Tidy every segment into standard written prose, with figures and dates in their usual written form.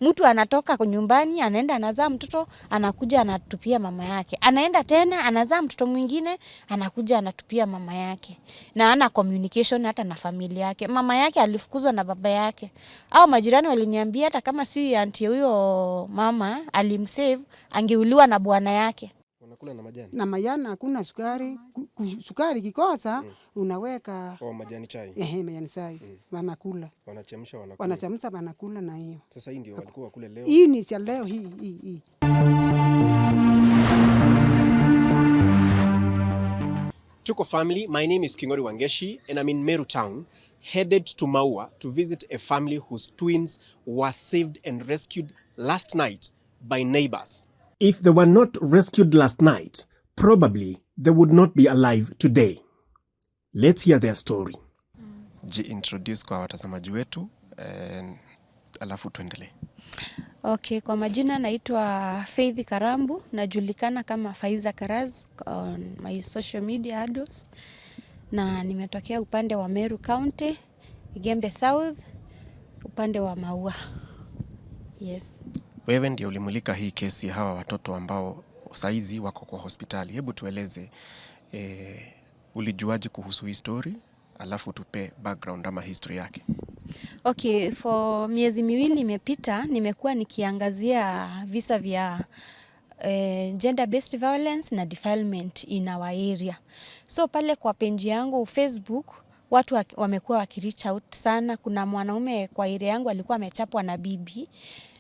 Mtu anatoka kwa nyumbani, anaenda anazaa mtoto, anakuja anatupia mama yake. Anaenda tena anazaa mtoto mwingine, anakuja anatupia mama yake. Na ana communication hata na familia yake. Mama yake alifukuzwa na baba yake. Au majirani waliniambia hata kama si auntie huyo mama alimsave, angeuliwa na bwana yake. Wanakula na majani? Na majani hakuna sukari, sukari kikosa unaweka majani chai. Majani chai. Wanakula. Wanachemsha wanakula. Wanachemsha wanakula na hiyo. Sasa hii ndio walikuwa kule leo. Hii ni cha leo hii. Tuko family, my name is Kingori Wangeshi and I'm in Meru town, headed to Maua to visit a family whose twins were saved and rescued last night by neighbors. If they were not rescued last night, probably they would not be alive today. Let's hear their story. Introduce kwa watazamaji wetu alafu tuendelee. Okay, kwa majina naitwa Faith Karambu, najulikana kama Faiza Karaz on my social media handles. Na nimetokea upande wa Meru County, Igembe South, upande wa Maua. Yes. Wewe ndio ulimulika hii kesi hawa watoto ambao saizi wako kwa hospitali. Hebu tueleze ulijuaje kuhusu hii story, alafu tupe background ama history yake. Okay, for miezi miwili imepita nimekuwa nikiangazia visa vya gender based violence na defilement in our area. So pale kwa page yangu Facebook watu wamekuwa wakireach out sana. Kuna mwanaume kwa area yangu alikuwa amechapwa na bibi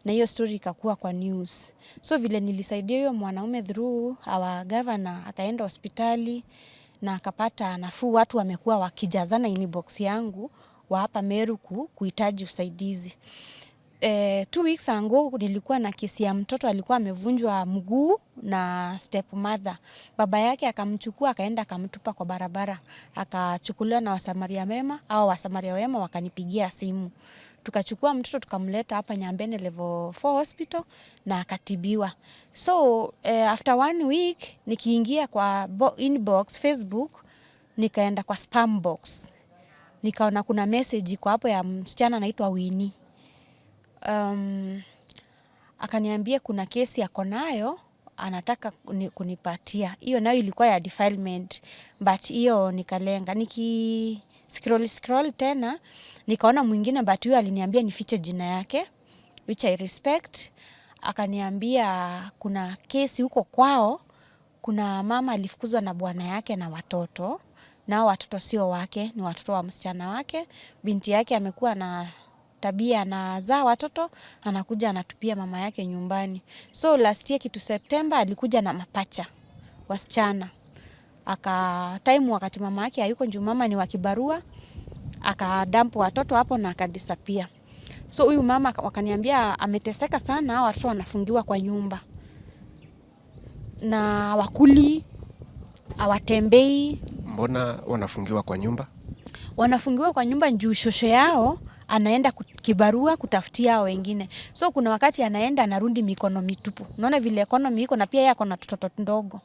na hiyo story ikakuwa kwa news. So vile nilisaidia huyo mwanaume through our governor, akaenda hospitali na akapata nafuu. Watu wamekuwa wakijazana inbox yangu wa hapa Meru kuhitaji usaidizi. 2 weeks ago nilikuwa na kesi ya mtoto alikuwa amevunjwa mguu na stepmother. Baba yake akamchukua akaenda akamtupa kwa barabara. Akachukuliwa na wasamaria mema au wasamaria wema wakanipigia simu. Tukachukua mtoto tukamleta hapa Nyambene level 4 hospital na akatibiwa. So after 1 week nikiingia kwa inbox Facebook nikaenda kwa spam box. Nikaona kuna message kwa hapo ya msichana anaitwa Winnie. Akaniambia kuna kesi yako nayo anataka kunipatia. Hiyo nayo ilikuwa ya defilement, but hiyo nikalenga. Niki scroll tena nikaona mwingine, but huyo aliniambia nifiche jina yake, which I respect. Akaniambia kuna kesi huko kwao, kuna mama alifukuzwa na bwana yake na watoto. Nao watoto sio wake, ni watoto wa msichana wake. Binti yake amekuwa na tabia anazaa watoto, anakuja anatupia mama yake nyumbani. So last year kitu September alikuja na mapacha wasichana. Time wakati mama yake hayuko juu mama ni wa kibarua, akadampu watoto hapo na akadisappear. So huyu mama wakaniambia ameteseka sana, watoto wanafungiwa kwa nyumba. Na wakuli hawatembei. Mbona wanafungiwa kwa nyumba? Wanafungiwa kwa nyumba juu shosho yao anaenda kibarua kutafutia hao wengine. So kuna wakati anaenda anarudi mikono mitupu. Unaona vile economy iko na pia yeye ako na mtoto ndogo.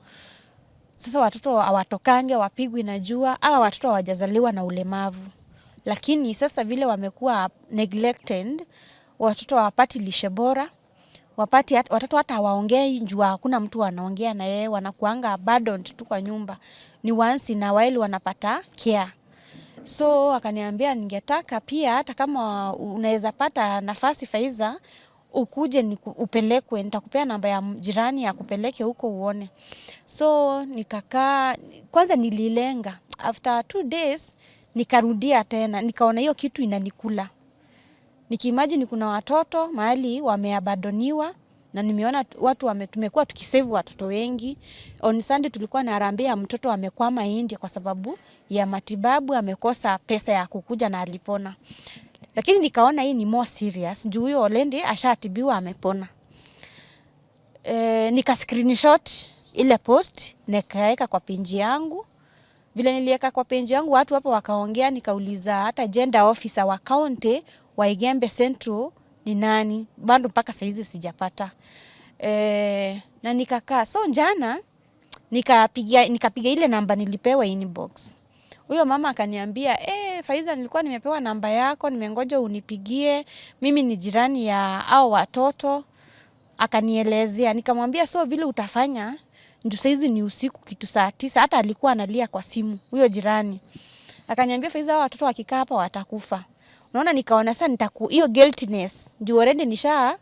Sasa watoto hawatokange wapigwi na jua, hawa watoto hawajazaliwa na ulemavu. Lakini sasa vile wamekuwa neglected, watoto hawapati lishe bora. Watoto hata hawaongei juu hakuna mtu anaongea na yeye, wanakuanga abandoned tu kwa nyumba. Ni once in a while wanapata care. So akaniambia ningetaka pia hata kama unaweza pata nafasi Faiza ukuje upelekwe, nitakupea namba ya jirani ya kupeleke huko uone. So nikakaa, kwanza nililenga. After 2 days nikarudia tena, nikaona hiyo kitu inanikula. Nikiimagine kuna watoto mahali wameabandoniwa na nimeona watu tumekuwa tukisave watoto wengi. On Sunday tulikuwa na harambee ya mtoto amekwama India kwa sababu ya matibabu, amekosa pesa ya kukuja na alipona. Lakini nikaona hii ni more serious. Juu huyo Olende ashatibiwa amepona. Nika screenshot ile post nikaweka kwa page yangu. Vile niliweka kwa page yangu watu hapo wakaongea, nikauliza hata gender officer wa county wa Igembe Central ni nani, bado mpaka saizi sijapata. Na nikakaa. So jana nikapiga ile namba nilipewa inbox. Huyo mama akaniambia, Faiza, nilikuwa nimepewa namba yako, nimengoja unipigie, mimi ni jirani ya hao watoto. Akanielezea, nikamwambia so vile utafanya, ndio saizi ni usiku kitu saa 9, hata alikuwa analia kwa simu huyo jirani. Akaniambia, Faiza, hao watoto wakikaa hapa watakufa. Unaona, nikaona sasa hiyo guiltiness ndio already nisha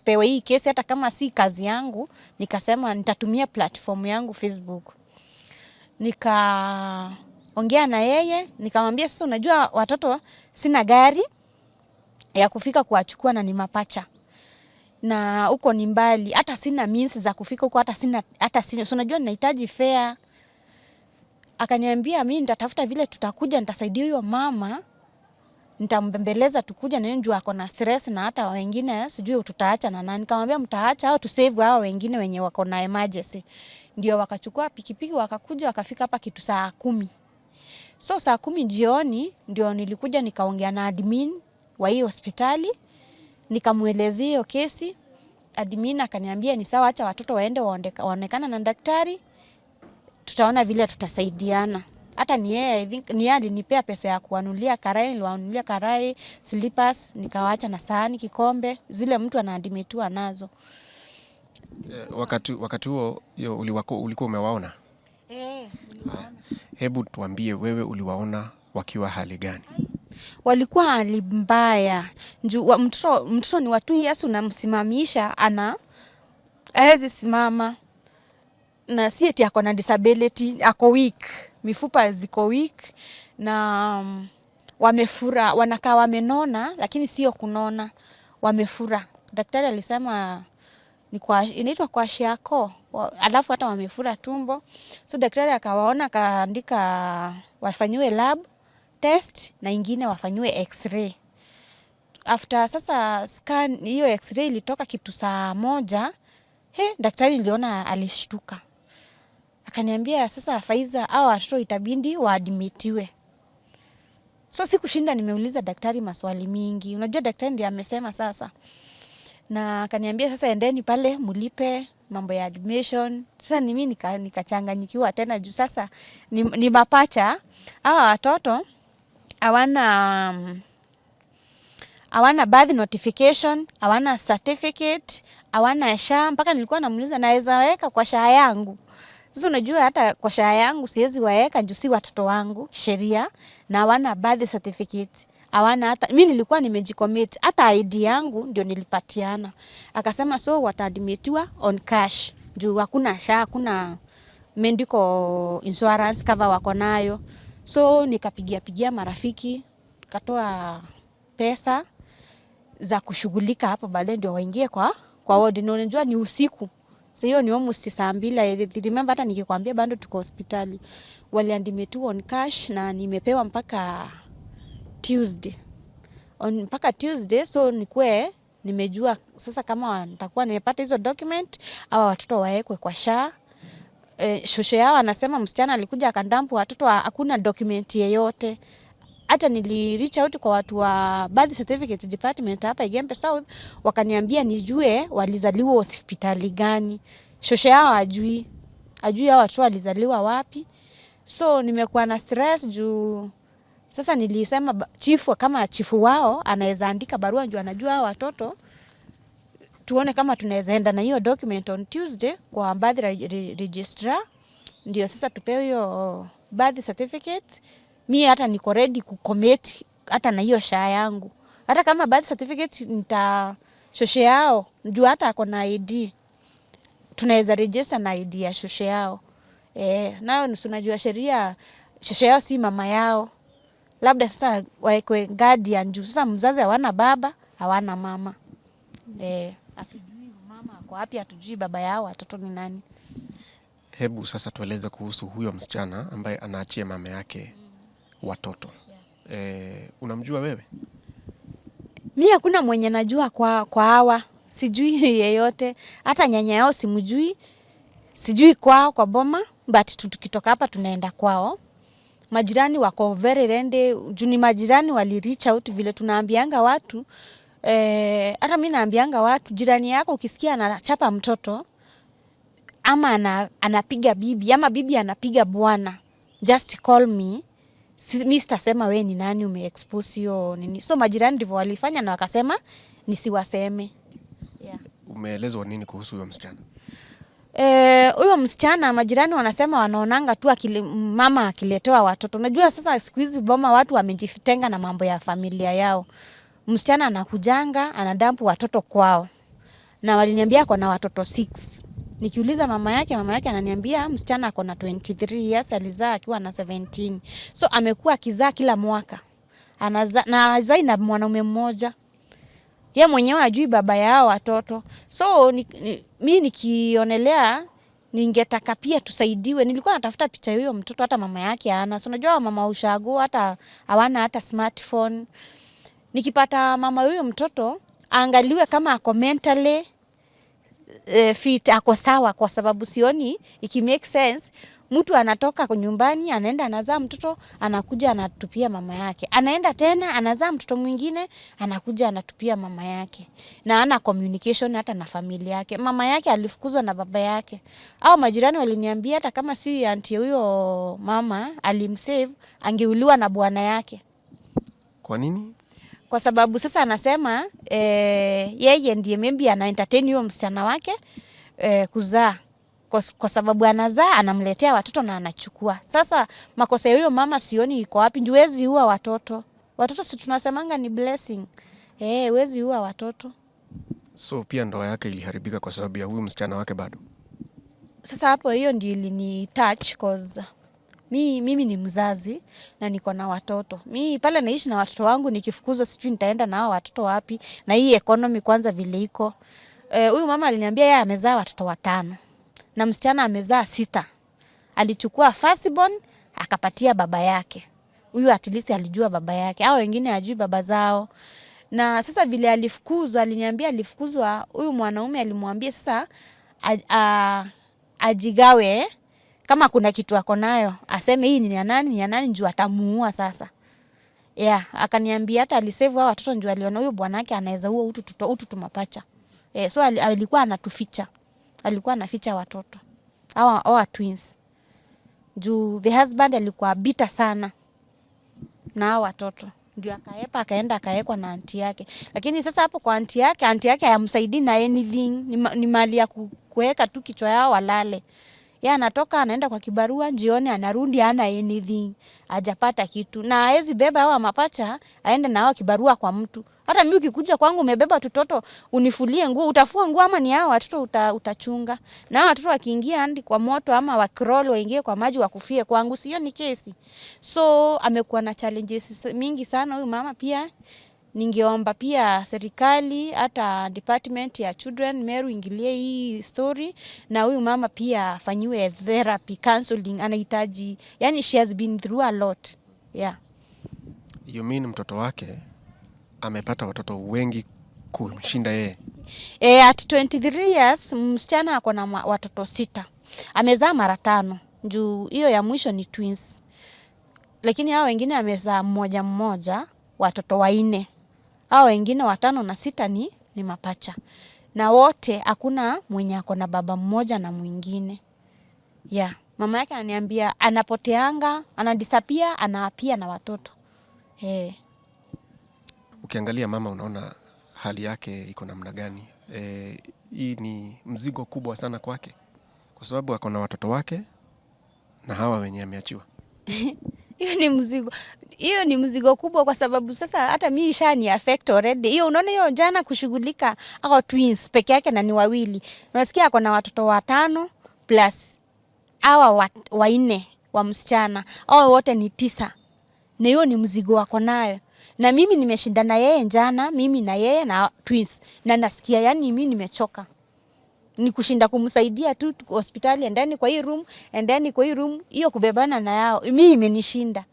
pewa hii kesi, hata kama si kazi yangu, nikasema nitatumia platform yangu Facebook. Nikaongea na yeye, nikamwambia sasa, unajua watoto sina gari ya kufika kuwachukua na ni mapacha. Na huko ni mbali, hata sina means za kufika huko, hata sina. So unajua ninahitaji fare. Akaniambia mimi nitatafuta vile tutakuja, nitasaidia huyo mama. Nitambembeleza tukuja na yeye, njoo ako na stress na hata wengine sijui tutaacha na nani. Nikamwambia mtaacha au tusave hao wengine wenye wako na emergency. Ndio wakachukua pikipiki wakakuja wakafika hapa kitu saa 10. So saa 10 jioni ndio nilikuja nikaongea na admin wa hiyo hospitali. Nikamuelezea hiyo kesi. Admin akaniambia ni sawa, acha watoto waende waonekana na daktari. Tutaona vile tutasaidiana. Hata ni yeye, I think ni yeye alinipea pesa ya kuwanunulia karai, niliwanunulia karai, slippers, nikawaacha na sahani, kikombe, zile mtu anaadimitiwa nazo. Wakati huo ulikuwa umewaona? Niliwaona. Hebu tuambie wewe uliwaona wakiwa hali gani? Walikuwa hali mbaya. Mtoto ni watu Yesu unamsimamisha hawezi simama. Na si eti ako na disability, ako weak. Mifupa ziko weak na wamefura, wanakaa wamenona lakini sio kunona, wamefura. Daktari alisema inaitwa kwa shiako, alafu hata wamefura tumbo. So daktari akawaona, akaandika wafanyiwe lab test na ingine wafanyiwe x-ray. After sasa scan hiyo x-ray ilitoka kitu saa 1, daktari niliona alishtuka. Akaniambia sasa, Faiza, hao watoto itabidi waadmitiwe. So sikushinda nimeuliza daktari maswali mingi. Unajua daktari ndiye amesema sasa. Na akaniambia sasa endeni pale mulipe mambo ya admission. Sasa mimi nikachanganyikiwa tena juu sasa ni mapacha. Hao watoto hawana birth notification, hawana certificate, hawana SHA. Mpaka nilikuwa namuuliza naweza weka kwa SHA yangu. Sasa unajua hata kwa SHA yangu siwezi waeka juu si watoto wangu sheria, na hawana birth certificate. Hawana hata mimi nilikuwa nimejicommit, hata ID yangu ndio nilipatiana. Akasema so wataadmitiwa on cash. Juu hakuna SHA, hakuna medical insurance cover wako nayo. So nikapigia marafiki, katoa pesa za kushughulika hapo, baadaye ndio waingie kwa ward. Na unajua ni usiku. So hiyo ni almost saa 2. Remember hata nikikwambia bado tuko hospitali. Waliandimetiwa on cash na nimepewa mpaka Tuesday. Mpaka Tuesday, so nimejua sasa kama nitakuwa nimepata hizo document au watoto waekwe kwa SHA. Shosho yao anasema msichana alikuja akandampu watoto, hakuna document yeyote. Hata nili-reach out kwa watu wa birth certificate department hapa Igembe South, wakaniambia nijue walizaliwa hospitali gani. Shosho yao ajui hao watoto walizaliwa wapi. So nimekuwa na stress juu sasa nilisema kama chifu wao anaweza andika barua juu anajua hao watoto, tuone kama tunaweza enda na hiyo document on Tuesday kwa birth registrar, ndio sasa tupewe hiyo birth certificate. Mimi hata niko ready kucommit hata na hiyo SHA yangu. Hata kama birth certificate shosho yao juu hata ako na ID, tunaweza register na ID ya shosho yao. Nao unajua sheria, shosho yao si mama yao. Labda sasa waekwe guardian juu sasa mzazi hawana baba, hawana mama. Hatujui mama ako wapi, hatujui baba yao watoto ni nani. Hebu sasa tueleze kuhusu huyo msichana ambaye anaachia mama yake watoto. Unamjua wewe? Mimi hakuna mwenye najua kwa hawa. Sijui yeyote. Hata nyanya yao simjui. Sijui kwao kwa boma, but tukitoka hapa tunaenda kwao. Majirani wako very rende. Juu ni majirani wali reach out vile tunaambianga watu. Hata mimi naambianga watu, jirani yako ukisikia anachapa mtoto ama anapiga bibi ama bibi anapiga bwana, just call me mimi sitasema we ni nani umeexpose hiyo nini. So majirani ndivyo walifanya na wakasema nisiwaseme. Yeah. Umeelezwa nini kuhusu huyo msichana? Huyo msichana majirani wanasema wanaonanga tu mama akiletewa watoto. Unajua sasa siku hizi boma watu wamejitenga na mambo ya familia yao. Msichana anakujanga, anadampu watoto kwao. Na waliniambia ako na watoto 6. Nikiuliza mama yake ananiambia msichana ako na 23 years, alizaa akiwa na 17. So amekuwa akizaa kila mwaka. Anazaa na mwanaume mmoja. Yeye mwenyewe ajui baba yao watoto. So mimi nikionelea ningetaka pia tusaidiwe. Nilikuwa natafuta picha huyo mtoto, hata mama yake hana. So unajua mama ushago hata hawana hata smartphone. Nikipata mama huyo mtoto aangaliwe kama ako mentally fit, ako sawa, kwa sababu sioni iki make sense mtu anatoka kwa nyumbani anaenda anazaa mtoto anakuja anatupia mama yake, anaenda tena anazaa mtoto mwingine anakuja anatupia mama yake, na ana communication hata na familia yake. Mama yake alifukuzwa na baba yake, au majirani waliniambia hata kama si auntie huyo mama alimsave angeuliwa na bwana yake. Kwa nini? Kwa sababu sasa anasema yeye ndiye maybe ana entertain huyo msichana wake kuzaa. Kwa sababu anazaa anamletea watoto na anachukua. Sasa makosa ya huyo mama sioni iko wapi. Huwezi ua watoto. Watoto si tunasemanga ni blessing. Huwezi ua watoto. So pia ndoa yake iliharibika kwa sababu ya huyu msichana wake bado. Sasa hapo hiyo ndio ilini touch cause mimi ni mzazi na niko na watoto. Mimi pale naishi na watoto wangu, nikifukuzwa sijui nitaenda na hao watoto wapi, na hii economy kwanza vile iko. Huyu mama aliniambia yeye amezaa watoto 5 na msichana amezaa 6. Alichukua firstborn akapatia baba yake. Huyu at least alijua baba yake. Hao wengine hajui baba zao. Na sasa vile alifukuzwa, aliniambia alifukuzwa, huyu mwanaume alimwambia sasa ajigawe kama kuna kitu ako nayo, aseme hii ni ya nani njoo atamuua sasa. Akaniambia hata alisave hao watoto njoo aliona huyo bwanake anaweza ua utu tumapacha. So alikuwa anatuficha. Alikuwa anaficha watoto. Hawa twins. Juu the husband alikuwa bita sana na hao watoto. Ndio akaenda akaekwa na aunti yake. Lakini sasa hapo kwa aunti yake hayamsaidii na anything. Ni mali ya kuweka tu kichwa yao walale. Yeye anatoka anaenda kwa kibarua, jioni anarudi hana anything. Hajapata kitu. Na hawezi beba hao mapacha aende na hao kibarua kwa mtu. Hata mimi ukikuja kwangu umebeba watoto unifulie nguo, utafua nguo ama ni hao watoto utachunga. Na hao watoto wakiingia hadi kwa moto ama wakroll waingie kwa maji wakufie kwangu, sio ni kesi. So amekuwa na challenges mingi sana huyu mama. Pia ningeomba pia serikali hata department ya children Meru ingilie hii story, na huyu mama pia afanyiwe therapy, counseling anahitaji. Yani she has been through a lot. You mean mtoto wake amepata watoto wengi kushinda yeye? At 23 years msichana ako na watoto 6. Amezaa mara 5. Juu hiyo ya mwisho ni twins. Lakini hao wengine amezaa mmoja watoto 4. Hao wengine 5 na 6 ni mapacha. Na wote hakuna mwenye ako na baba mmoja na mwingine. Mama yake ananiambia anapoteanga, anadisappear, anaapia na watoto. Ukiangalia mama unaona hali yake iko namna gani? Hii ni mzigo kubwa sana kwake. Kwa sababu ako na watoto wake na hawa wenye ameachiwa. Hiyo ni mzigo kubwa kwa sababu sasa hata mimi ishani affect already. Hiyo unaona hiyo jana kushughulika hao twins peke yake na ni 2. Unasikia ako na watoto 5 plus hawa 4 wa msichana. Hao wote ni 9. Na hiyo ni mzigo wako nayo. Na mimi nimeshindana yeye jana, mimi na yeye na twins. Na nasikia yani mimi nimechoka. Ni kushinda kumsaidia tu hospitali endani kwa hii room, hiyo kubebana na yao. Mimi imenishinda.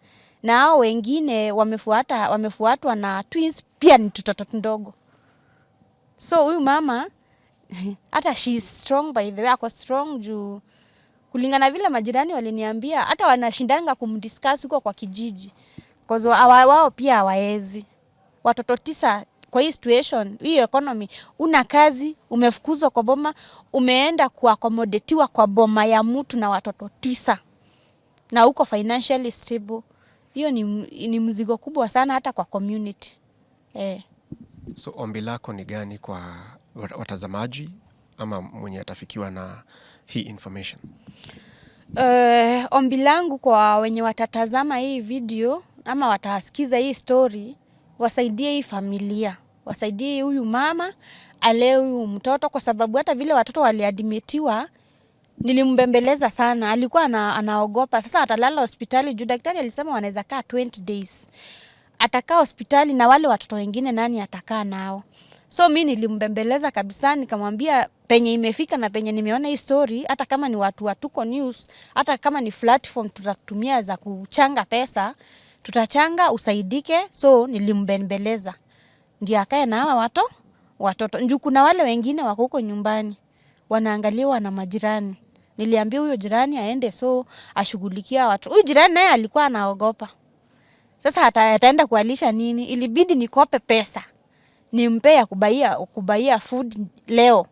Na hao wengine wamefuatwa na twins pia ni tutoto ndogo. So huyu mama hata she is strong, by the way ako strong juu kulingana vile majirani waliniambia hata wanashindanga kumdiscuss huko kwa kijiji. Cause wao pia hawaezi. Watoto 9 kwa hii situation, hii economy, una kazi, umefukuzwa kwa boma, umeenda kuakomodetiwa kwa boma ya mtu na watoto 9. Na uko financially stable. Hiyo ni mzigo kubwa sana hata kwa community. So ombi lako ni gani kwa watazamaji ama mwenye atafikiwa na hii information? Ombi langu kwa wenye watatazama hii video ama watasikiza hii story, wasaidie hii familia, wasaidie huyu mama alee huyu mtoto, kwa sababu hata vile watoto waliadmitiwa nilimbembeleza sana, alikuwa anaogopa. Sasa atalala hospitali juu daktari alisema wanaweza kaa 20 days. Atakaa hospitali na wale watoto wengine nani atakaa nao? So mimi nilimbembeleza kabisa, nikamwambia penye imefika na penye nimeona hii story, hata kama ni watu wa Tuko News, hata kama ni platform tutatumia za kuchanga pesa, tutachanga usaidike. So nilimbembeleza ndio akae na hawa watoto. Ndio kuna wale wengine wako huko nyumbani wanaangaliwa na majirani. Niliambia huyo jirani aende so ashughulikia watu. Huyo jirani naye alikuwa anaogopa. Sasa ataenda kualisha nini? Ilibidi nikope pesa nimpe ya kubaia food leo.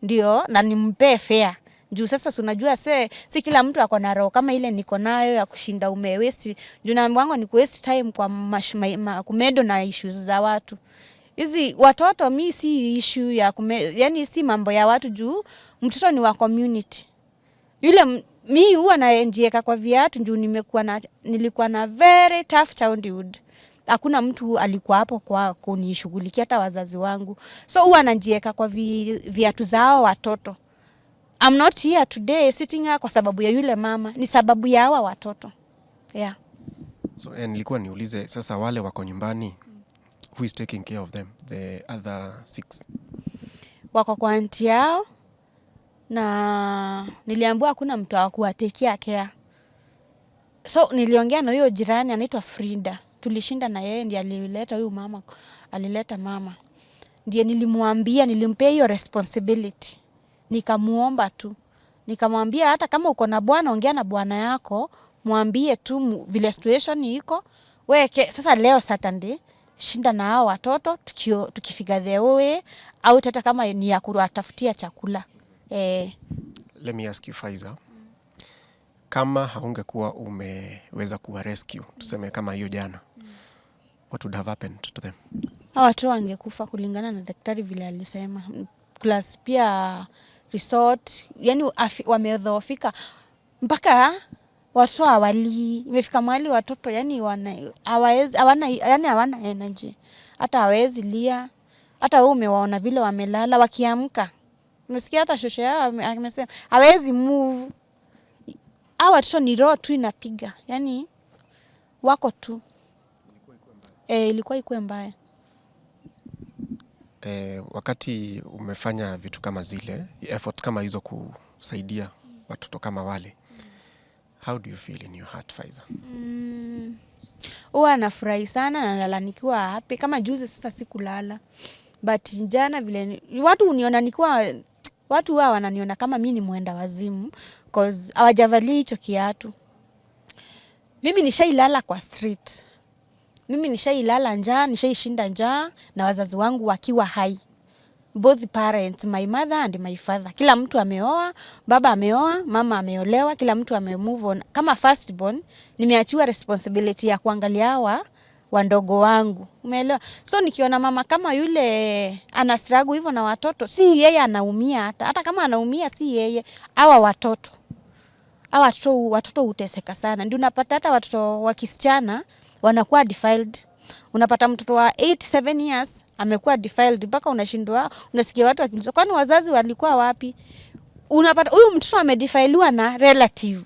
Ndio, na nimpe fare. Juu sasa unajua si kila mtu ako na roho kama ile niko nayo ya kushinda waste. Juu naambiwa wangu ni waste time kwa kumedo na issues za watu. Hizi watoto mi si issue ya yani si mambo ya watu juu mtoto ni wa community. Yule mi huwa najieka kwa viatu juu nilikuwa na very tough childhood. Hakuna mtu alikuwa hapo kwa kunishughulikia hata wazazi wangu. So huwa najieka kwa viatu zao watoto. I'm not here today sitting here kwa sababu ya yule mama, ni sababu ya hawa watoto. Yeah. So nilikuwa niulize sasa wale wako nyumbani, who is taking care of them, the other 6? Wako kwa aunti yao na niliambiwa hakuna mtu wa kuwatekea care. So niliongea na huyo jirani anaitwa Frida. Tulishinda na yeye ndiye alileta huyu mama, alileta mama. Ndiye nilimwambia, nilimpea hiyo responsibility. Nikamuomba tu. Nikamwambia hata kama uko na bwana ongea na bwana yako, mwambie tu vile situation iko. Sasa leo Saturday shinda na hao watoto tukifika the way au hata kama ni ya kuwatafutia chakula. Let me ask you Faiza. Kama haungekuwa umeweza kuwa rescue, tuseme kama hiyo jana, what would have happened to them? Hao watu wangekufa kulingana na daktari vile alisema. Plus pia resort, yani wamedhoofika mpaka watoto hawali. Imefika mahali watoto yani hawana energy. Hata hawezi lia. Hata wewe umewaona vile wamelala wakiamka. Umesikia hata shosho yao amesema hawezi move. Hawa watoto ni roho tu inapiga. Yani wako tu. Ilikuwa ikuwe mbaya. Wakati umefanya vitu kama zile, effort kama hizo kusaidia watoto kama wale, how do you feel in your heart, Faiza? Huwa nafurahi sana na nalala nikiwa happy. Kama juzi sasa sikulala. But jana vile watu uniona nikiwa, watu wao wananiona kama mimi ni mwenda wazimu cause hawajavali hicho kiatu. Mimi nishailala kwa street. Mimi nishailala njaa, nishaishinda njaa na wazazi wangu wakiwa hai. Both parents, my mother and my father. Kila mtu ameoa, baba ameoa, mama ameolewa, kila mtu amemove on. Kama firstborn, nimeachiwa responsibility ya kuangalia hawa wandogo wangu. Umeelewa? So nikiona mama kama yule ana struggle hivyo na watoto, si yeye anaumia hata kama anaumia si yeye, hawa watoto. Hawa watoto huteseka sana. Ndio unapata hata watoto wa kisichana wanakuwa defiled. Unapata mtoto wa 8-7 years amekuwa defiled mpaka unashindwa, unasikia watu wakiuliza kwani wazazi walikuwa wapi? Unapata huyu mtoto amedefiliwa na relative.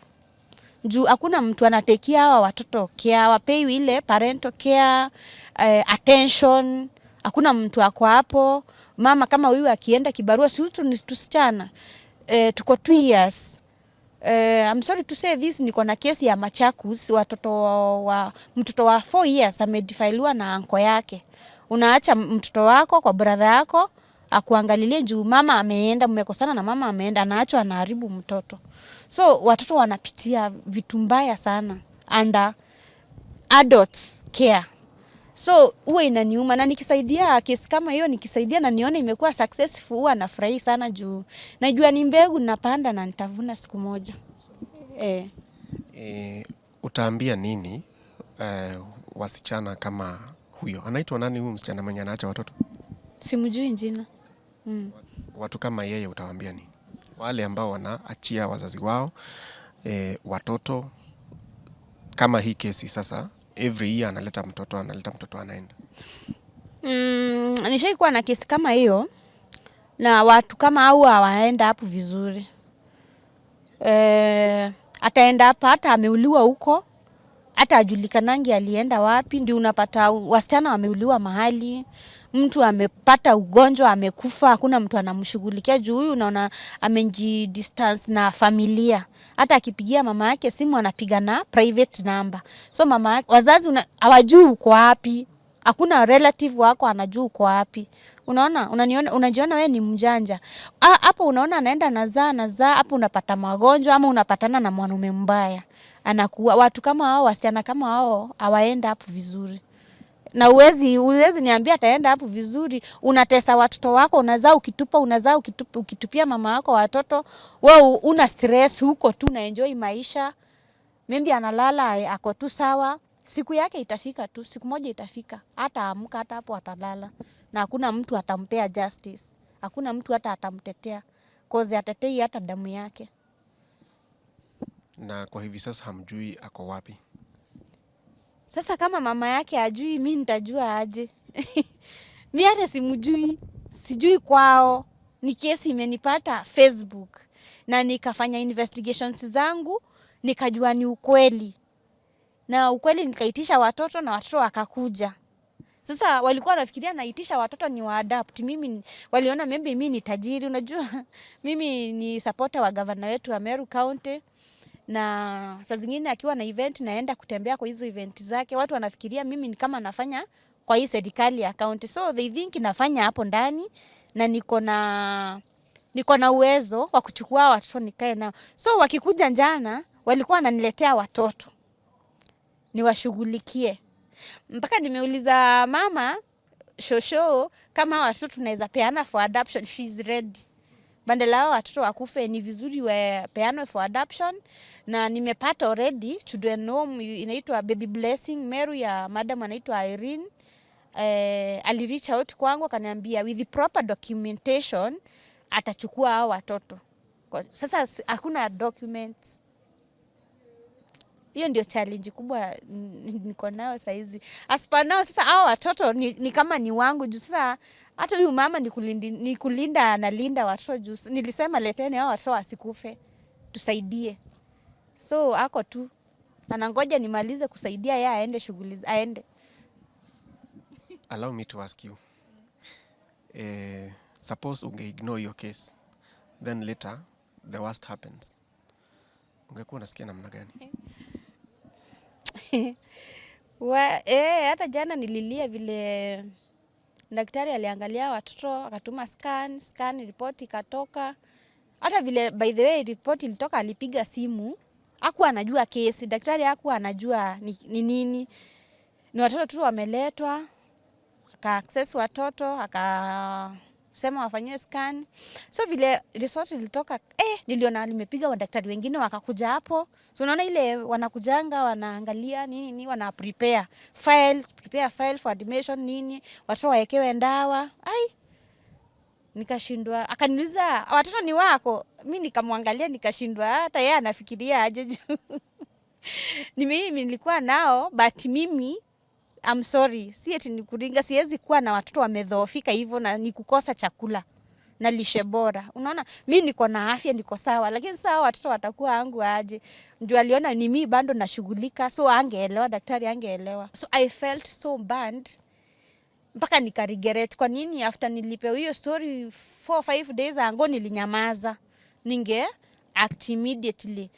Juu hakuna mtu anatekea hawa watoto care, wapei ile parental care, attention. Hakuna mtu ako hapo. Mama kama huyu akienda kibarua si mtu ni tusichana. Tuko 2 years. I'm sorry to say this, niko na kesi ya Machakos, mtoto wa 4 years amedefiliwa na anko yake. Unaacha mtoto wako kwa brother yako akuangalilie juu mama ameenda, mmekosana na mama ameenda, anaachwa anaharibu mtoto. So watoto wanapitia vitu mbaya sana under adults care. So huwa inaniuma na nikisaidia kesi kama hiyo, nikisaidia na nione imekuwa successful, huwa nafurahi sana juu najua ni mbegu napanda na nitavuna siku moja. Utaambia nini wasichana kama huyo? Anaitwa nani huyu msichana mwenye anaacha watoto? Simjui jina. Watu kama yeye utawaambia nini? Wale ambao wanaachia wazazi wao watoto, kama hii kesi sasa, every year analeta mtoto anaenda. Nishaikuwa na kesi kama hiyo, na watu kama hao hawaenda hapo vizuri. Ataenda hapa hata ameuliwa huko, hata ajulikanangi alienda wapi. Ndio unapata wasichana wameuliwa mahali, mtu amepata ugonjwa amekufa, hakuna mtu anamshughulikia juu huyu unaona distance na familia. Hata akipigia mama yake simu anapiga na private number. So mama yake, wazazi hawajui uko wapi. Hakuna relative wako anajua uko wapi. Unaona, unajiona wewe ni mjanja. Hapo unaona anaenda nazaa, hapo unapata magonjwa ama unapatana na mwanaume mbaya. Anakuwa watu kama hao, wasichana kama hao hawaenda hapo vizuri. Na uwezi niambia ataenda hapo vizuri. Unatesa watoto wako, unazaa ukitupia mama yako watoto. Wewe una stress huko tu, na enjoy maisha. Maybe analala ako tu sawa. Siku yake itafika tu, siku moja itafika. Hata amka hata hapo atalala. Na hakuna mtu atampea justice. Hakuna mtu hata atamtetea. Cause atetei hata damu yake. Na kwa hivi sasa hamjui ako wapi? Sasa kama mama yake ajui, mimi nitajua aje? Mimi hata simjui. Sijui kwao. Ni kesi imenipata Facebook. Na nikafanya investigations zangu, nikajua ni ukweli. Na ukweli nikaitisha watoto na watoto wakakuja. Sasa walikuwa wanafikiria naitisha watoto ni waadapt. Mimi waliona maybe mimi ni tajiri, unajua. Mimi ni supporter wa governor wetu wa Meru County. Na saa zingine akiwa na event naenda kutembea kwa hizo event zake. Watu wanafikiria mimi ni kama nafanya kwa hii serikali ya county. So they think nafanya hapo ndani na niko na uwezo wa kuchukua watoto nikae nao. So wakikuja jana walikuwa wananiletea watoto niwashughulikie. Mpaka nimeuliza mama shosho kama watoto tunaweza peana for adoption, she's ready. Bandala hao watoto wakufe ni vizuri peanwe for adoption, na nimepata already children home inaitwa Baby Blessing Meru ya madam anaitwa Irene. Alireach out kwangu akaniambia with the proper documentation atachukua hao watoto. Sasa hakuna documents. Hiyo ndio challenge kubwa niko nayo saa hizi. Nao sasa hao watoto ni kama ni wangu juu sasa hata huyu mama ni kulinda analinda watoto juu nilisema leteni hao watoto wasikufe. Tusaidie. So ako tu anangoja nimalize kusaidia yeye aende shughuli aende. Allow me to ask you. Suppose unge ignore your case. Then later the worst happens. Ungekuwa unasikia namna gani? Hata jana nililia vile daktari aliangalia watoto akatuma scan report ikatoka. Hata vile by the way report ilitoka alipiga simu, hakuwa anajua kesi, daktari hakuwa anajua ni nini. Ni watoto tu wameletwa, aka access watoto, akasema wafanywe scan. So vile result ilitoka, niliona limepiga wa daktari wengine wakakuja hapo. So unaona ile wanakujanga wanaangalia nini wana prepare file for admission nini, watoto waekewe ndawa. Nikashindwa. Akaniuliza watoto ni wako? Mimi nikamwangalia nikashindwa hata yeye anafikiria aje. Mimi nilikuwa nao but mimi I'm sorry. Si eti nikuringa, siwezi kuwa na watoto wamedhoofika hivyo na nikukosa chakula na lishe bora. Unaona mimi niko na afya niko sawa, lakini sasa watoto watakuwa wangu aje? Ndio aliona ni mimi bado nashughulika, so angeelewa, daktari angeelewa. So I felt so bad. Mpaka nikaregret kwa nini after nilipewa hiyo story 4-5 days ago nilinyamaza. Ninge act immediately.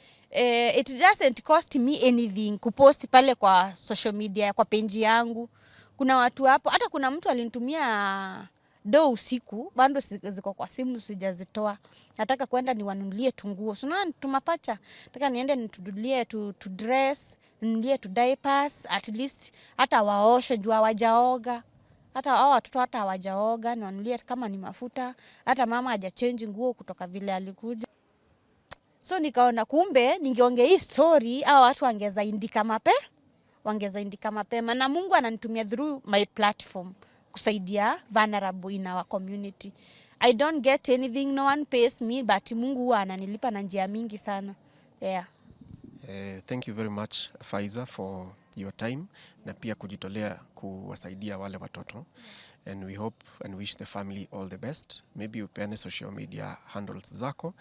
It doesn't cost me anything kupost pale kwa social media, kwa page yangu. Kuna watu hapo, hata kuna mtu alinitumia usiku, bado ziko kwa simu sijazitoa. Nataka kwenda niwanunulie tunguo. Unaona tumapacha. Nataka niende nitudulie to dress, ninunulie to diapers, at least hata waoshe juu hawajaoga. Hata hao watoto hata hawajaoga, niwanunulie kama ni mafuta, hata mama hajachange nguo kutoka vile alikuja. So nikaona kumbe ningeongea hii story au watu wangeza indika wangezaindika mapema, na Mungu ananitumia through my platform kusaidia vulnerable in our community. I don't get anything, no one pays me, but Mungu huwa ananilipa na njia mingi sana. Yeah. Thank you very much Faiza for your time na pia kujitolea kuwasaidia wale watoto, and we hope and wish the family all the best. Maybe upeane social media handles zako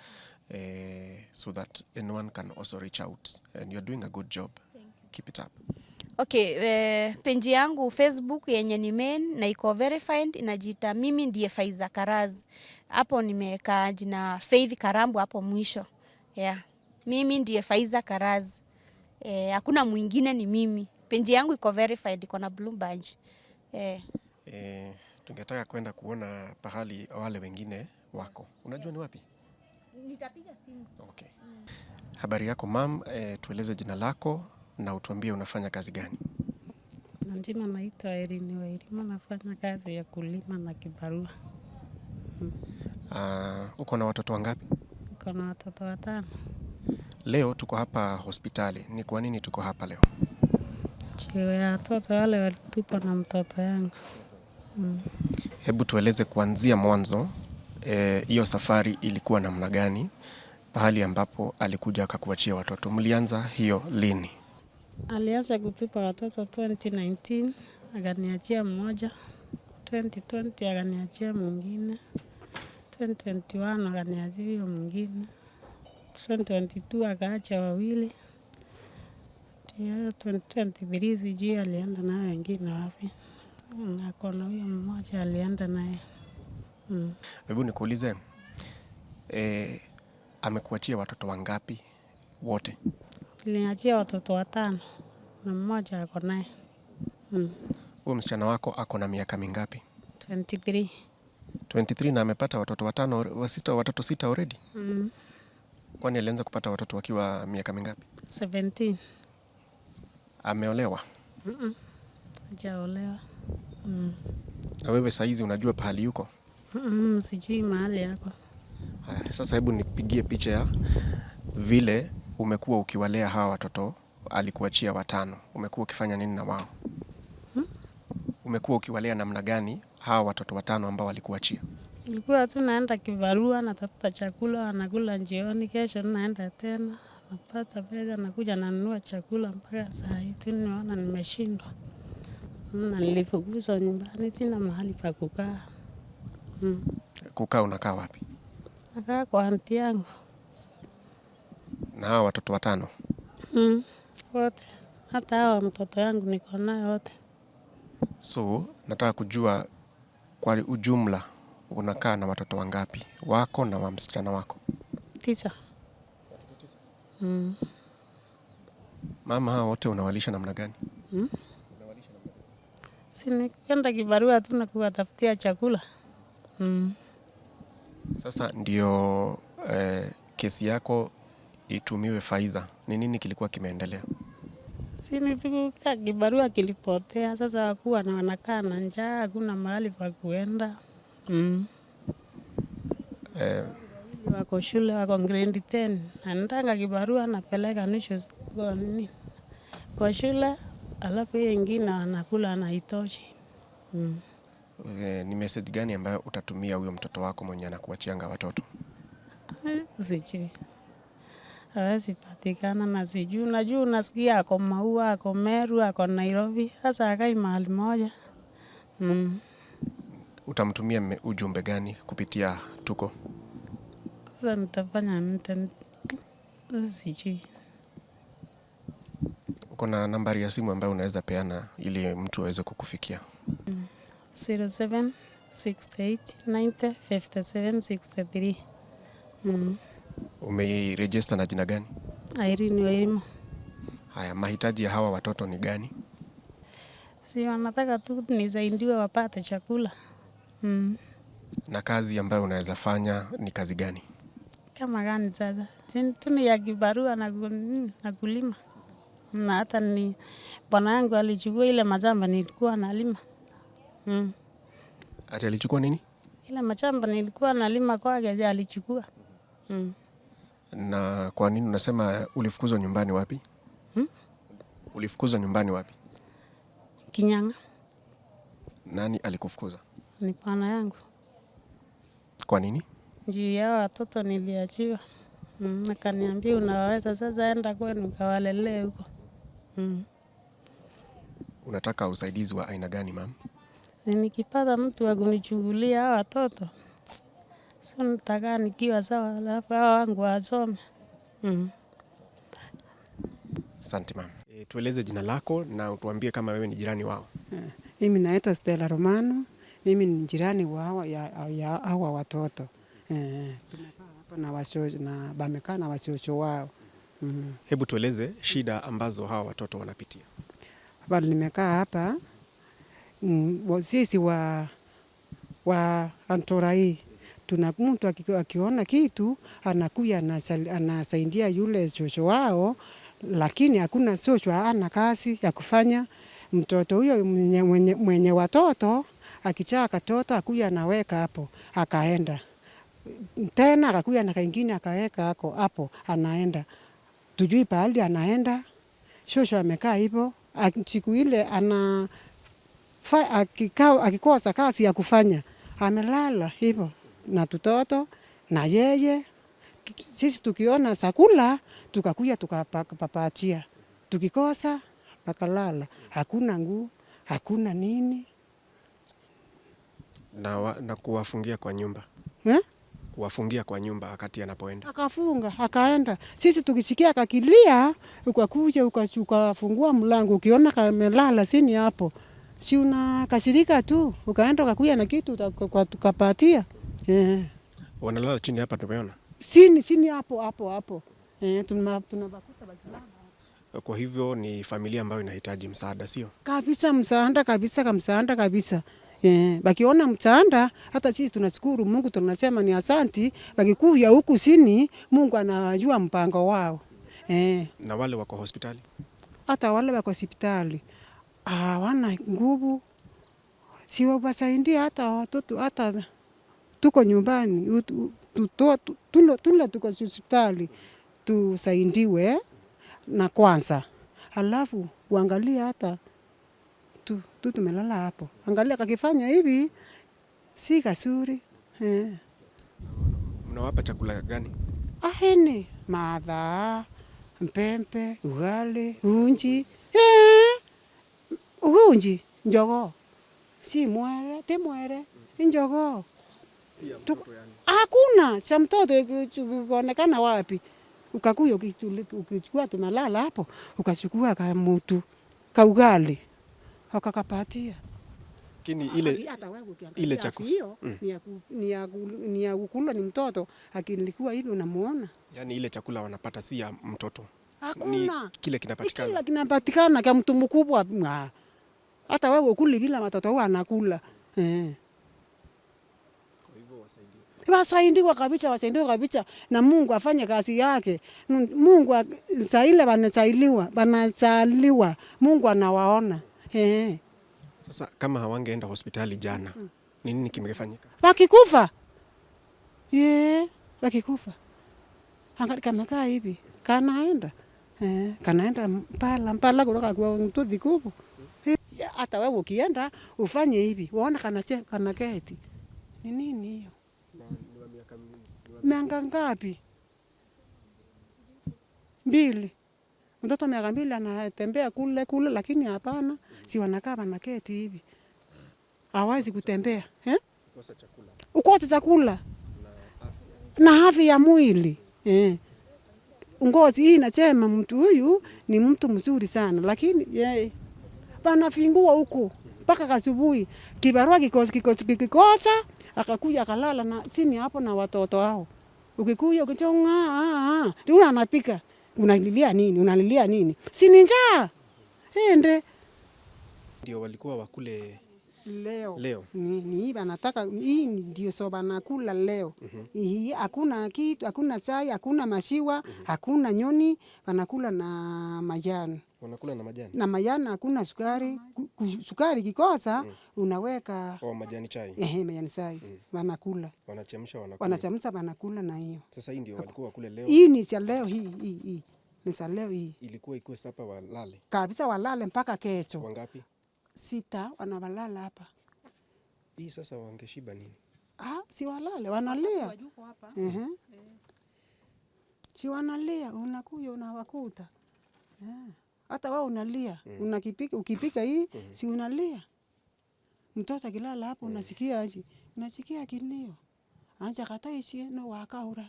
so that anyone can also reach out, and you're doing a good job. Keep it up. Okay, page yangu Facebook yenye ni main na iko verified, inajiita mimi ndiye Faiza Karaz. Hapo nimeweka jina Faith Karambu hapo mwisho. Yeah. Mimi ndiye Faiza Karaz. Hakuna mwingine, ni mimi. Page yangu iko verified, iko na blue badge. Tungetaka kwenda kuona pahali wale wengine wako. Unajua ni wapi? Nitapiga simu. Okay. Habari yako mam, tueleze jina lako na utuambie unafanya kazi gani? Jina naitwa Erini Wairima, nafanya kazi ya kulima na kibarua. Uko na watoto wangapi? Uko na watoto 5. Leo tuko hapa hospitali. Ni kwa nini tuko hapa leo? Chio ya watoto wale walitupa na mtoto yangu. Hebu tueleze kuanzia mwanzo, hiyo safari ilikuwa namna gani? Pahali ambapo alikuja akakuachia watoto, mlianza hiyo lini? Alianza kutupa watoto 2019, akaniachia mmoja. 2020 akaniachia mwingine. 2021 akaniachia mwingine. 2022 akaacha wawili. 2023 sijui alienda na wengine wapi. Akona huyo mmoja alienda naye. Hebu nikuulize, amekuachia watoto wangapi wote? Aliniachia watoto 5 na mmoja ako naye. Huyo msichana wako ako na miaka mingapi? 23. 23 na amepata watoto 5, watoto 6 already? Kwani alianza kupata watoto wakiwa miaka mingapi? 17. Ameolewa? Hajaolewa. Na wewe saizi unajua pahali yuko? Sijui mahali yako. Sasa hebu nipigie picha ya vile umekuwa ukiwalea hawa watoto. Alikuachia 5. Umekuwa ukifanya nini na wao? Umekuwa ukiwalea namna gani hawa watoto 5 ambao alikuachia? Ilikuwa tu naenda kibarua, natafuta chakula, anakula jioni, kesho naenda tena, napata pesa, nakuja nanunua chakula. Mpaka saa hii tu naona nimeshindwa. Na nilifukuzwa nyumbani, sina mahali pa kukaa. Kukaa unakaa wapi? Nakaa kwa aunti yangu. Na hawa watoto 5? Wote. Hata hawa mtoto yangu niko naye wote. So, nataka kujua kwa ujumla unakaa na watoto wangapi wako na wa msichana wako? 9. Mama, hawa wote unawalisha namna gani? Sini kwenda kibarua tu na kuwatafutia chakula. Sasa ndio kesi yako itumiwe Faiza. Ni nini kilikuwa kimeendelea? Sini tu kibarua kilipotea, sasa wakuwa na wanakaa na njaa, hakuna mahali pa kuenda. Wako shule, wako grade 10. Anataka kibarua napeleka nusu kwa shule, alafu hiyo ingine anakula na haitoshi. Ni message gani ambayo utatumia huyo mtoto wako mwenye anakuachianga watoto? Sijui. Hawezi patikana na sijui. Najua unasikia ako Maua, ako Meru, ako Nairobi. Sasa hakai mahali moja. Utamtumia ujumbe gani kupitia Tuko? Sasa nitafanya sijui. Uko na nambari ya simu ambayo unaweza peana ili mtu aweze kukufikia? 07 68 90 57 63. Umeregister na jina gani? Irene Wairima. Haya, mahitaji ya hawa watoto ni gani? Si wanataka tu nisaidiwe wapate chakula. Na kazi ambayo unaweza fanya ni kazi gani? Kama gani sasa? Tuni ya kibarua na kulima. Na hata ni bwana yangu alichukua ile mashamba nilikuwa nalima. Ati alichukua nini? Ile mashamba nilikuwa nalima kwake alichukua. Na kwa nini unasema ulifukuzwa nyumbani wapi? Ulifukuzwa nyumbani wapi? Kinyang'a. Nani alikufukuza? Ni bwana yangu. Kwa nini? Juu ya watoto niliachiwa. Akaniambia unaweza sasa enda kwenu kawalelee huko. Unataka usaidizi wa aina gani mama? Nikipata mtu wa kunichungulia hao watoto. Sasa nitakaa nikiwa sawa, alafu hao wangu wasome. Asante mama. Tueleze jina lako na utuambie kama wewe ni jirani wao. Mimi naitwa Stella Romano. Mimi ni jirani wa hawa watoto. Tumekaa hapa na washojo na bamekaa na washojo wao. Hebu tueleze shida ambazo hawa watoto wanapitia. Bali nimekaa hapa sisi wa Antorai. Tuna mtu akiona kitu anakuja anasaidia yule shosho wao, lakini hakuna shosho ana kazi ya kufanya. Mtoto huyo mwenye watoto akichaa katoto akuja anaweka hapo akaenda. Tena akakuja na kingine akaweka hapo anaenda. Tujui pahali anaenda. Shosho amekaa hivyo. Siku ile akikosa kazi ya kufanya amelala hivyo na tutoto na yeye. Sisi tukiona sakula tukakuja tukapapatia, tukikosa akalala, hakuna nguo, hakuna nini. Na kuwafungia kwa nyumba. Kuwafungia kwa nyumba wakati anapoenda. Akafunga, akaenda. Sisi tukisikia akakilia, ukakuja ukafungua mlango, ukiona kamelala sini hapo. Si unakasirika tu, ukaenda ukakuja na kitu tukapatia. Wanalala chini hapa tumeona. Sini hapo. Tunabakuta bakilala. Kwa hivyo ni familia ambayo inahitaji msaada, sio? Kabisa msaada kabisa. Bakiona msaada hata sisi tunashukuru Mungu, tunasema ni asanti. Bakikuja huku sini Mungu anajua mpango wao. Na wale wako hospitali? Hata wale wako hospitali hawana nguvu. Si wasaidie hata watoto, hata tuko nyumbani tule tuko hospitali tusaidiwe na kwanza. Halafu uangalie hata tumelala hapo. Angalia kakifanya hivi si kasuri. Mnawapa chakula gani? Ahene, madha, mpempe, ugali, unji. Unji, njogo. Si mwere, te mwere, njogo. Si ya mtoto yani. Hakuna, cha mtoto kuonekana wapi? Ukakuja ukichukua tumelala hapo, ukachukua kama mtu ka ugali. Wakakapatia. Lakini ile chakula hiyo ni ya kukula ni mtoto, akilikuwa hivi unamuona. Yaani ile chakula wanapata si ya mtoto. Hakuna. Kile kinapatikana. Kile kinapatikana kama mtu mkubwa. Hata wewe ukuli bila watoto wao anakula. Kwa hivyo wasaidiwe kabisa na Mungu afanye kazi yake. Mungu saile wanasaliwa. Mungu anawaona. Sasa kama hawangeenda hospitali jana, nini kimefanyika? Wakikufa. Wakikufa. Angalia kama hivi. Kanaenda mpala kutoka kwa mtu dhikubu. Hata wewe ukienda ufanye hivi. Waona kana keti. Ni nini hiyo? Miaka ngapi? 2. Mtoto miaka 2 anatembea kule lakini hapana, si wanakaa wanaketi hivi. Hawezi kutembea, Ukosa chakula. Na afya ya mwili. Ngozi hii inasema mtu huyu ni mtu mzuri sana, lakini yeye wanafingua huko mpaka asubuhi. Kibarua kikosa akakuja akalala na sini hapo na watoto wao. Ukikuja ukichonga ndio anapika. Unalilia nini? Si ni njaa. Ende. Ndio walikuwa wakule leo. Ni wanataka hii ndio soba nakula leo. Hii hakuna kitu, hakuna chai, hakuna mashiwa, hakuna nyoni, wanakula na majani. Wanakula na majani. Na majani hakuna sukari. Sukari kikosa unaweka majani chai. Majani chai. Wanakula. Wanachemsha wanakula na hiyo. Sasa hii ndio walikuwa wakule leo. Hii ni ya leo hii. ni za leo hii. Ilikuwa ikuwe hapa walale. Kabisa walale mpaka kesho. Wangapi? 6 wanawalala hapa. Hii sasa wangeshiba nini? Si walale, wanalia. Si wanalia, unakuja unawakuta. Hata wao unalia, ukipika hii, si unalia. Mtoto akilala hapo unasikia aje? Unasikia kilio. Anja kataishi no wakaura.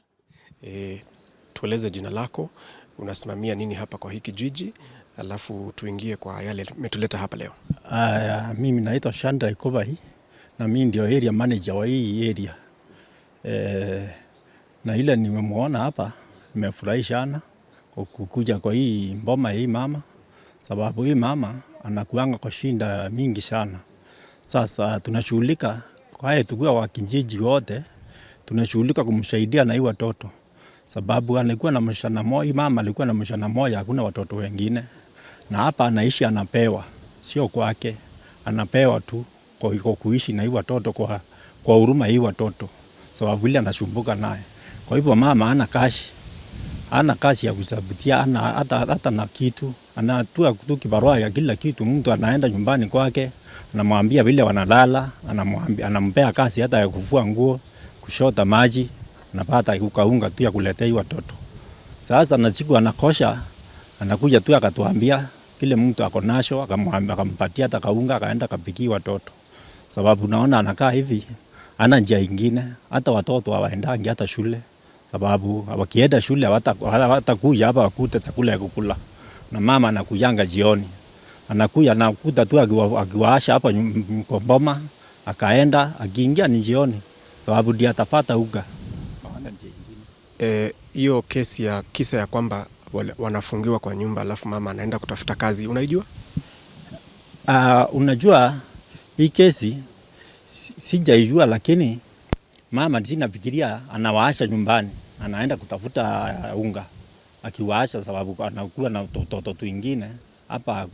Tueleze jina lako, unasimamia nini hapa kwa hiki jiji, alafu tuingie kwa yale metuleta hapa leo. Mimi naitwa Shandra Ikobai na mimi ndio area manager wa hii area. Na ile nimemuona hapa, nimefurahi sana kukuja kwa hii mboma hii mama, sababu hii mama anakuanga kwa shinda mingi sana. Sasa tunashughulika kwa haya tukiwa wa kijiji wote, tunashughulika kumsaidia na hii watoto. Sababu alikuwa na mshana moja, mama alikuwa na mshana moja, hakuna watoto wengine. Na hapa anaishi anapewa, sio kwake. Anapewa tu kwa kuishi na hii watoto kwa huruma hii watoto. Sababu ile anasumbuka naye. Kwa hivyo mama hana kazi ya kusabitia, hata na kitu. Anatua tu kibarua ya kila kitu, mtu anaenda nyumbani kwake, anamwambia vile wanalala, anampea kazi hata ya kufua nguo, kushota maji, anapata kukaunga tu ya kuletea watoto. Sasa na siku anakosha, anakuja tu akatuambia kile mtu ako nacho, akampatia hata kaunga, akaenda kapikia watoto. Sababu naona anakaa hivi, hana njia nyingine, hata watoto hawaendangi hata shule. Sababu wakienda shule hawatakuja hapa wakute chakula ya kukula. Na mama anakujanga jioni. Anakuja anakuta tu akiwaasha hapa mboma, akaenda, akiingia ni jioni. Sababu ndiye atafuata uga. Hiyo kisa ya kwamba wanafungiwa kwa nyumba alafu mama anaenda kutafuta kazi, unaijua? Unajua hii kesi sijaijua, lakini mama sinafikiria anawaasha nyumbani, anaenda kutafuta unga. Akiwaasha sababu anakuwa na watoto twingine hapa,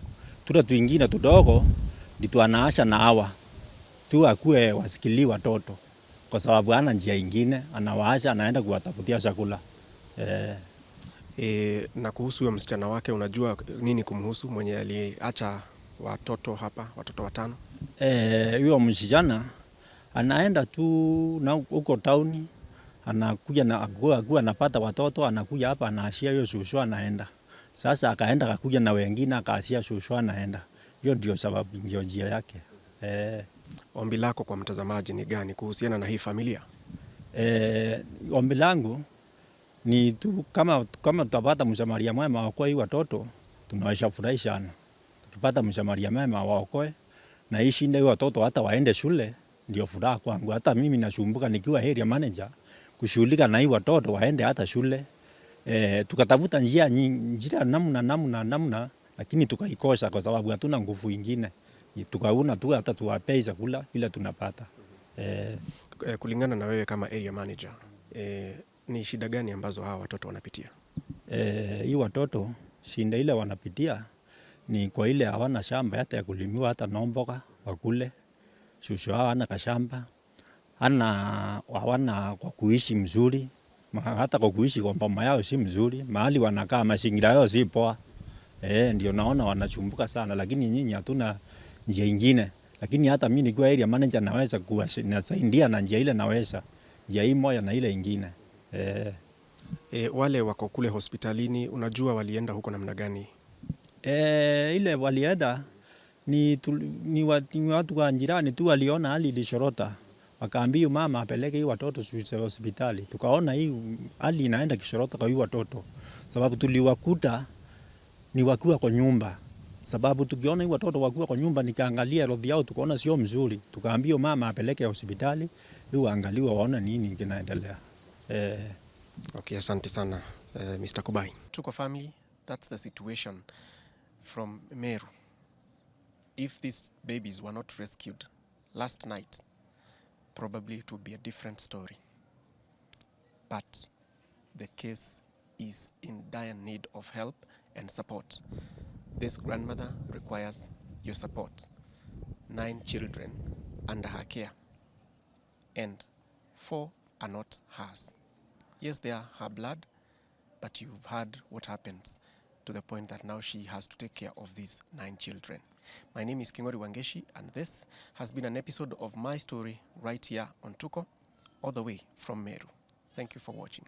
tule twingine tudogo ndio anaasha na hawa tu akue wasikili watoto, kwa sababu hana njia nyingine, anawaasha anaenda kuwatafutia chakula. Na kuhusu huyo msichana wake, unajua nini kumhusu mwenye aliacha watoto hapa, watoto 5? Huyo msichana anaenda tu na huko town, anakuja na agua anapata watoto, anakuja hapa anaashia hiyo shushu anaenda. Sasa akaenda akakuja na wengine akaashia shushu anaenda. Hiyo ndio sababu, ndio njia yake. Ombi lako kwa mtazamaji ni gani kuhusiana na hii familia? Ombi langu ni tu kama tutapata msamaria mwema waokoe hii watoto, tunawashafurahi sana. Tukipata msamaria mwema waokoe na ishi ndio watoto hata waende shule, ndio furaha kwangu. Hata mimi nasumbuka nikiwa area manager kushughulika na hii watoto waende hata shule. Tukatafuta njia namna, lakini tukaikosa kwa sababu hatuna nguvu nyingine. Tukauna tu hata tuwapei chakula bila tunapata. Kulingana na wewe kama area manager, ni shida gani ambazo hawa watoto wanapitia? Hii watoto shinda ile wanapitia ni kwa ile hawana shamba hata ya kulimiwa, hata nomboka wakule. Shushu hawana kashamba, hawana kwa kuishi mzuri, hata kwa kuishi kwa mboma yao si mzuri, mahali wanakaa mazingira yao si poa. Ndio naona wanachumbuka sana, lakini nyinyi hatuna njia nyingine. Lakini hata mimi nikiwa area manager naweza kuwasaidia na njia ile, naweza njia hii moja na ile nyingine. Wale wako kule hospitalini, unajua walienda huko namna gani? Ile walienda ni watu wa jirani tu waliona hali ilishorota, wakaambia mama apeleke hii watoto hospitali. Tukaona hii hali inaenda kishorota kwa hii watoto, sababu tuliwakuta ni wakiwa kwa nyumba. Sababu tukiona hii watoto wakiwa kwa nyumba, nikaangalia rodhi yao tukaona sio mzuri. Tukaambia mama apeleke hospitali ili waangaliwe waone nini kinaendelea. Okay, asante sana Mr. Kubai. Tuko family, that's the situation from Meru. If these babies were not rescued last night, probably it would be a different story. But the case is in dire need of help and support. This grandmother requires your support. 9 children under her care, and 4 are not hers. Yes, they are her blood, but you've heard what happens to the point that now she has to take care of these 9 children. My name is Kingori Wangeshi, and this has been an episode of my story right here on Tuko, all the way from Meru. Thank you for watching.